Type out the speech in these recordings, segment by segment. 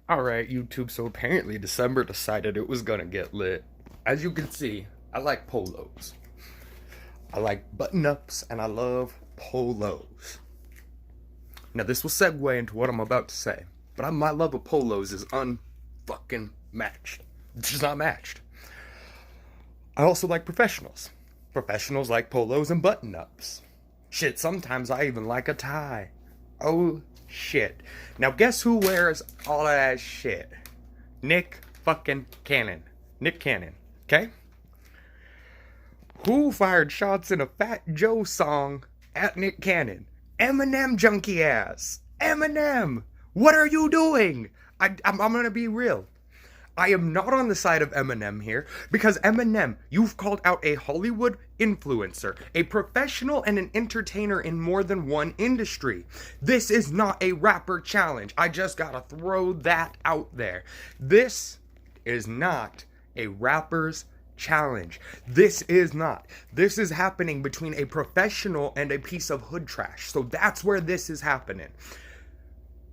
Alright, YouTube, so apparently December decided it was gonna get lit. As you can see, I like polos. I like button-ups, and I love polos. Now this will segue into what I'm about to say, but my love of polos is unfucking matched. It's just not matched. I also like professionals. Professionals like polos and button-ups. Shit, sometimes I even like a tie. Oh, shit. Now guess who wears all of that shit? Nick fucking Cannon. Nick Cannon, okay? Who fired shots in a Fat Joe song at Nick Cannon? Eminem junkie ass. Eminem! What are you doing? I'm gonna be real. I am not on the side of Eminem here, because Eminem, you've called out a Hollywood influencer, a professional and an entertainer in more than one industry. This is not a rapper challenge. I just gotta throw that out there. This is not a rapper's challenge. This is not. This is happening between a professional and a piece of hood trash. So that's where this is happening.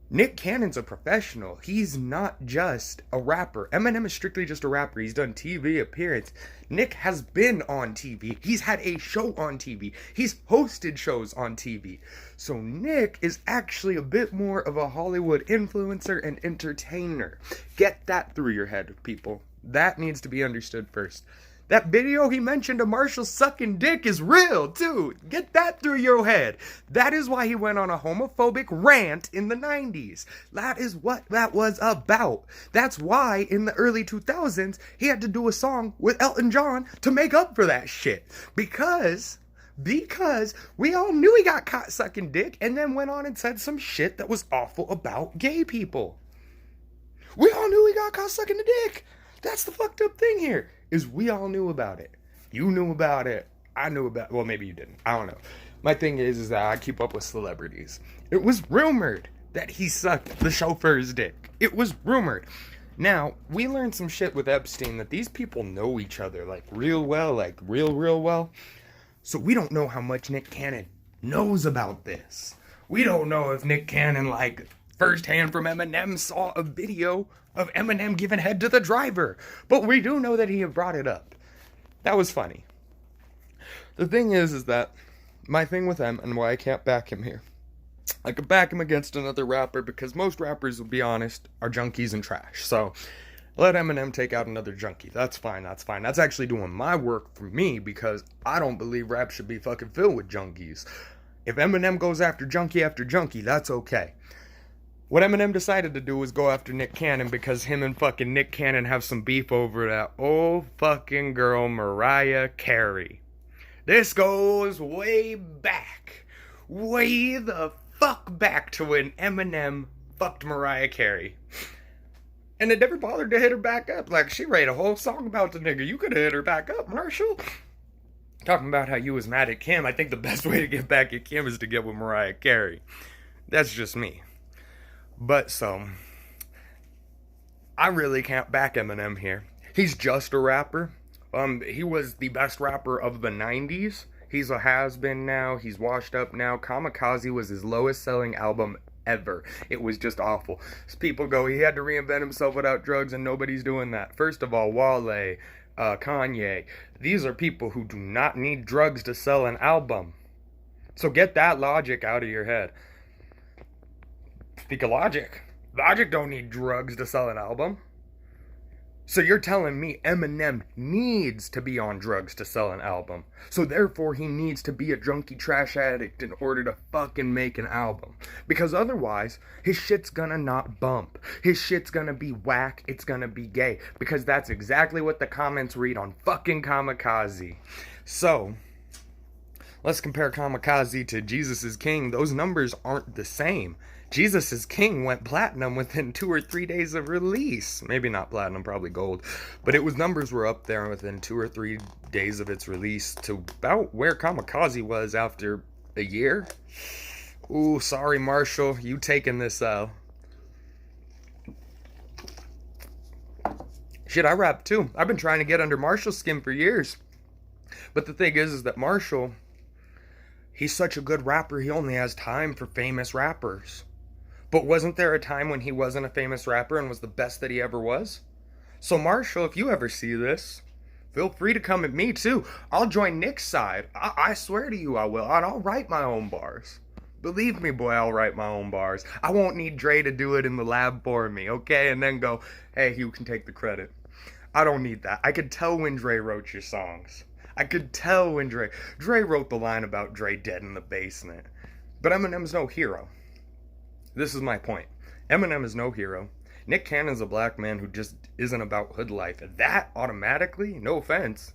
Nick Cannon's a professional. He's not just a rapper. Eminem is strictly just a rapper. He's done TV appearance. Nick has been on TV. He's had a show on TV. He's hosted shows on TV. So Nick is actually a bit more of a Hollywood influencer and entertainer. Get that through your head, people. That needs to be understood first. That video he mentioned of Marshall sucking dick is real, too. Get that through your head. That is why he went on a homophobic rant in the 90s. That is what that was about. That's why in the early 2000s, he had to do a song with Elton John to make up for that shit. Because we all knew he got caught sucking dick and then went on and said some shit that was awful about gay people. We all knew he got caught sucking the dick. That's the fucked up thing here, is we all knew about it. You knew about it. I knew about it. Well, maybe you didn't. I don't know. My thing is that I keep up with celebrities. It was rumored that he sucked the chauffeur's dick. It was rumored. Now, we learned some shit with Epstein that these people know each other, like, real well, like, real well. So we don't know how much Nick Cannon knows about this. We don't know if Nick Cannon, like, firsthand from Eminem saw a video of Eminem giving head to the driver. But we do know that he had brought it up. That was funny. The thing is that my thing with him and why I can't back him here. I could back him against another rapper because most rappers, will be honest, are junkies and trash. So let Eminem take out another junkie. That's fine. That's actually doing my work for me because I don't believe rap should be fucking filled with junkies. If Eminem goes after junkie, that's okay. What Eminem decided to do was go after Nick Cannon because him and fucking Nick Cannon have some beef over that old fucking girl Mariah Carey. This goes way back. Way the fuck back to when Eminem fucked Mariah Carey. And it never bothered to hit her back up. Like, she wrote a whole song about the nigga. You could have hit her back up, Marshall. Talking about how you was mad at Kim. I think the best way to get back at Kim is to get with Mariah Carey. That's just me. But so, I really can't back Eminem here. He's just a rapper. He was the best rapper of the 90s. He's a has-been now. He's washed up now. Kamikaze was his lowest selling album ever. It was just awful. As people go, he had to reinvent himself without drugs, and nobody's doing that. First of all, Wale, Kanye, these are people who do not need drugs to sell an album. So get that logic out of your head. Speak of logic. Logic don't need drugs to sell an album. So you're telling me Eminem needs to be on drugs to sell an album. So therefore he needs to be a junkie trash addict in order to fucking make an album. Because otherwise, his shit's gonna not bump. His shit's gonna be whack. It's gonna be gay. Because that's exactly what the comments read on fucking Kamikaze. So let's compare Kamikaze to Jesus is King. Those numbers aren't the same. Jesus is King went platinum within 2 or 3 days of release. Maybe not platinum, probably gold. But it was, numbers were up there within 2 or 3 days of its release to about where Kamikaze was after a year. Ooh, sorry, Marshall. You taking this, Shit, I rap too. I've been trying to get under Marshall's skin for years. But the thing is that Marshall, he's such a good rapper, he only has time for famous rappers. But wasn't there a time when he wasn't a famous rapper and was the best that he ever was? So, Marshall, if you ever see this, feel free to come at me too. I'll join Nick's side. I swear to you I will. And I'll write my own bars. Believe me, boy, I'll write my own bars. I won't need Dre to do it in the lab for me, okay? And then go, hey, you can take the credit. I don't need that. I could tell when Dre wrote your songs. I could tell when Dre wrote the line about Dre dead in the basement. But Eminem's no hero. This is my point. Eminem is no hero. Nick Cannon's a black man who just isn't about hood life. That automatically, no offense,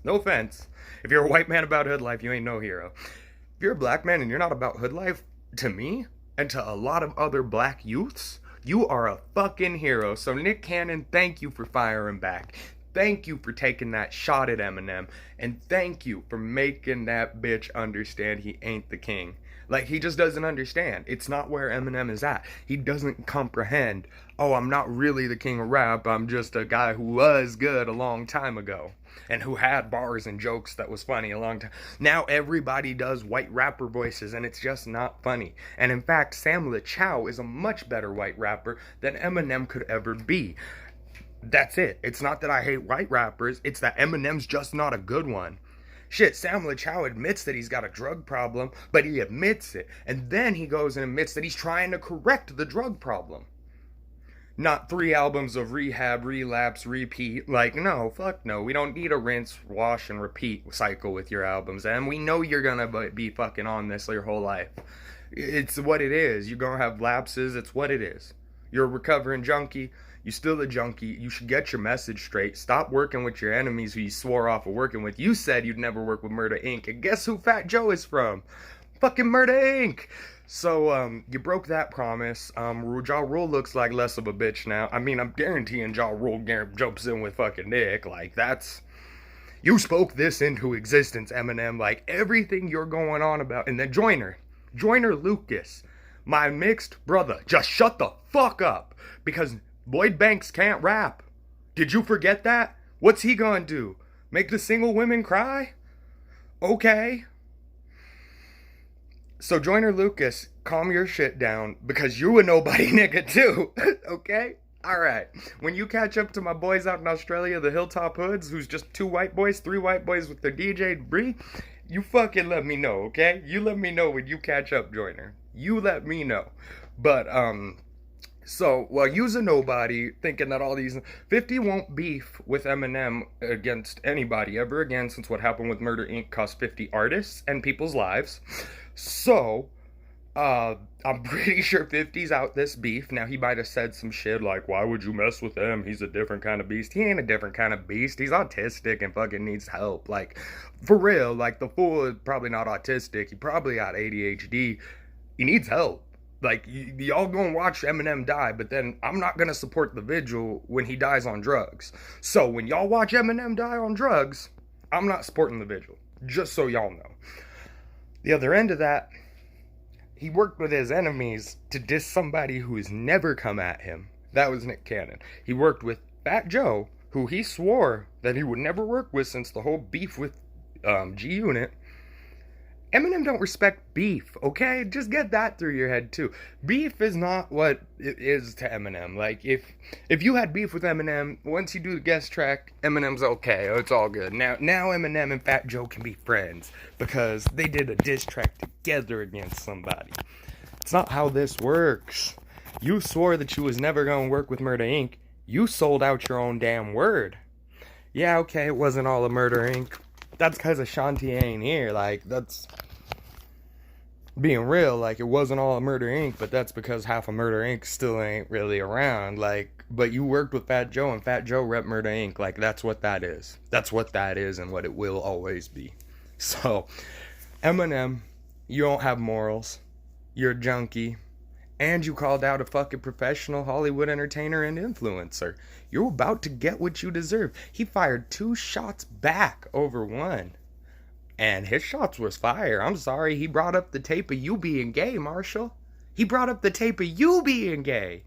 if you're a white man about hood life, you ain't no hero. If you're a black man and you're not about hood life, to me, and to a lot of other black youths, you are a fucking hero. So Nick Cannon, thank you for firing back. Thank you for taking that shot at Eminem. And thank you for making that bitch understand he ain't the king. Like, he just doesn't understand. It's not where Eminem is at. He doesn't comprehend, oh, I'm not really the king of rap. I'm just a guy who was good a long time ago. And who had bars and jokes that was funny a long time. Now everybody does white rapper voices, and it's just not funny. And in fact, Sam LaChow is a much better white rapper than Eminem could ever be. That's it. It's not that I hate white rappers. It's that Eminem's just not a good one. Shit, Sam LaChow admits that he's got a drug problem, but he admits it. And then he goes and admits that he's trying to correct the drug problem. Not 3 albums of rehab, relapse, repeat. Like, no, fuck no. We don't need a rinse, wash, and repeat cycle with your albums. And we know you're gonna be fucking on this your whole life. It's what it is. You're gonna have lapses. It's what it is. You're a recovering junkie. You're still a junkie. You should get your message straight. Stop working with your enemies who you swore off of working with. You said you'd never work with Murder Inc. And guess who Fat Joe is from? Fucking Murder Inc. So, you broke that promise. Ja Rule looks like less of a bitch now. I mean, I'm guaranteeing Ja Rule jumps in with fucking Nick. Like, that's... You spoke this into existence, Eminem. Like, everything you're going on about... And then Joyner Lucas, my mixed brother, just shut the fuck up. Because Lloyd Banks can't rap. Did you forget that? What's he gonna do? Make the single women cry? Okay. So Joyner Lucas, calm your shit down, because you a nobody nigga too, okay? Alright, when you catch up to my boys out in Australia, the Hilltop Hoods, who's just 2 white boys, 3 white boys with their DJ Bree, you fucking let me know, okay? You let me know when you catch up, Joyner. You let me know. But, so, well, you's a nobody, thinking that all these... 50 won't beef with Eminem against anybody ever again, since what happened with Murder Inc. cost 50 artists and people's lives. So, I'm pretty sure 50's out this beef. Now, he might have said some shit like, why would you mess with him? He's a different kind of beast. He ain't a different kind of beast. He's autistic and fucking needs help. Like, for real, like, the fool is probably not autistic. He probably got ADHD. He needs help. Like, y'all gonna watch Eminem die, but then I'm not gonna support the vigil when he dies on drugs. So, when y'all watch Eminem die on drugs, I'm not supporting the vigil. Just so y'all know. The other end of that, he worked with his enemies to diss somebody who has never come at him. That was Nick Cannon. He worked with Fat Joe, who he swore that he would never work with since the whole beef with G-Unit. Eminem don't respect beef, okay? Just get that through your head, too. Beef is not what it is to Eminem. Like, if you had beef with Eminem, once you do the guest track, Eminem's okay. It's all good. Now Eminem and Fat Joe can be friends because they did a diss track together against somebody. It's not how this works. You swore that you was never going to work with Murder Inc. You sold out your own damn word. Yeah, okay, it wasn't all a Murder Inc. That's because Ashanti ain't here. Like, that's being real. Like, it wasn't all a Murder Inc., but that's because half of Murder Inc. still ain't really around. Like, but you worked with Fat Joe, and Fat Joe rep Murder Inc. Like, that's what that is. That's what that is, and what it will always be. So, Eminem, you don't have morals. You're a junkie. And you called out a fucking professional Hollywood entertainer and influencer. You're about to get what you deserve. He fired 2 shots back over 1. And his shots was fire. I'm sorry, he brought up the tape of you being gay, Marshall. He brought up the tape of you being gay.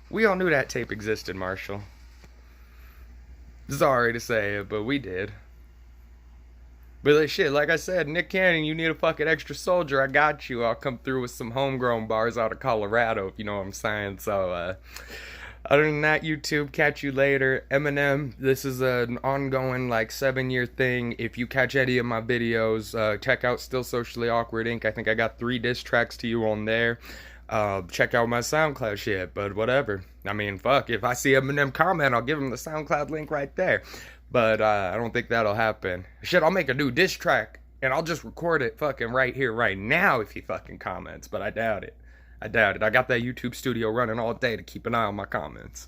We all knew that tape existed, Marshall. Sorry to say it, but we did. But like, shit, like I said, Nick Cannon, you need a fucking extra soldier. I got you. I'll come through with some homegrown bars out of Colorado, if you know what I'm saying. So, other than that, YouTube, catch you later. Eminem, this is an ongoing, like, 7-year thing. If you catch any of my videos, check out Still Socially Awkward Inc. I think I got 3 diss tracks to you on there. Check out my SoundCloud shit, but whatever. I mean, fuck, if I see Eminem comment, I'll give him the SoundCloud link right there. But I don't think that'll happen. Shit, I'll make a new diss track, and I'll just record it fucking right here, right now, if he fucking comments, but I doubt it. I doubt it. I got that YouTube studio running all day to keep an eye on my comments.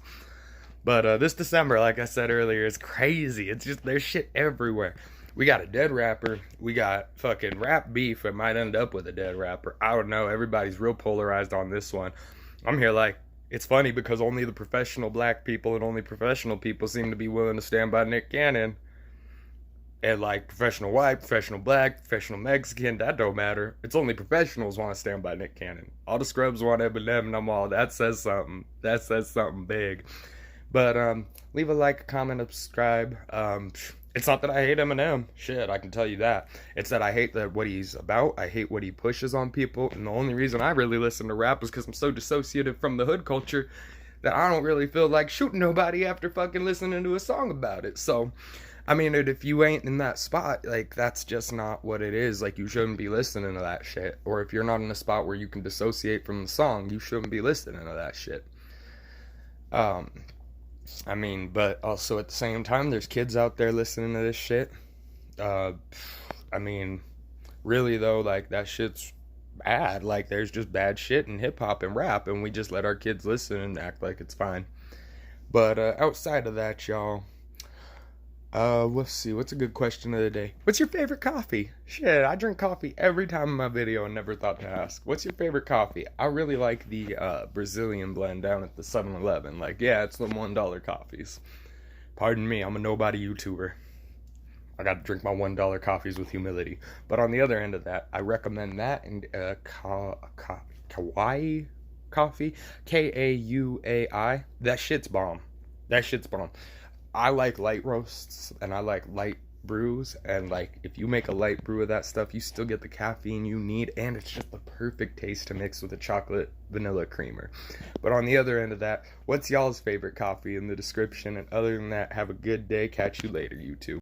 But this December, like I said earlier, is crazy. It's just, there's shit everywhere. We got a dead rapper. We got fucking rap beef. It might end up with a dead rapper. I don't know. Everybody's real polarized on this one. I'm here like, it's funny because only the professional black people and only professional people seem to be willing to stand by Nick Cannon. And like professional white, professional black, professional Mexican, that don't matter. It's only professionals want to stand by Nick Cannon. All the scrubs want Eminem and I'm all, that says something. That says something big. But leave a like, a comment, a subscribe. It's not that I hate Eminem. Shit, I can tell you that. It's that I hate what he's about. I hate what he pushes on people. And the only reason I really listen to rap is because I'm so dissociated from the hood culture that I don't really feel like shooting nobody after fucking listening to a song about it. So, I mean, if you ain't in that spot, like, that's just not what it is. Like, you shouldn't be listening to that shit. Or if you're not in a spot where you can dissociate from the song, you shouldn't be listening to that shit. I mean, but also at the same time, there's kids out there listening to this shit. I mean, really though, like, that shit's bad. Like, there's just bad shit in hip-hop and rap, and we just let our kids listen and act like it's fine. But outside of that, y'all, let's see, what's a good question of the day? What's your favorite coffee? Shit, I drink coffee every time in my video and never thought to ask. What's your favorite coffee? I really like the Brazilian blend down at the 7-Eleven. Like, yeah, it's the $1 coffees. Pardon me, I'm a nobody YouTuber. I gotta drink my $1 coffees with humility. But on the other end of that, I recommend that and Kauai coffee. Kauai. That shit's bomb. That shit's bomb. I like light roasts and I like light brews, and like if you make a light brew of that stuff, you still get the caffeine you need, and it's just the perfect taste to mix with a chocolate vanilla creamer. But on the other end of that, what's y'all's favorite coffee in the description? And other than that, have a good day. Catch you later, YouTube.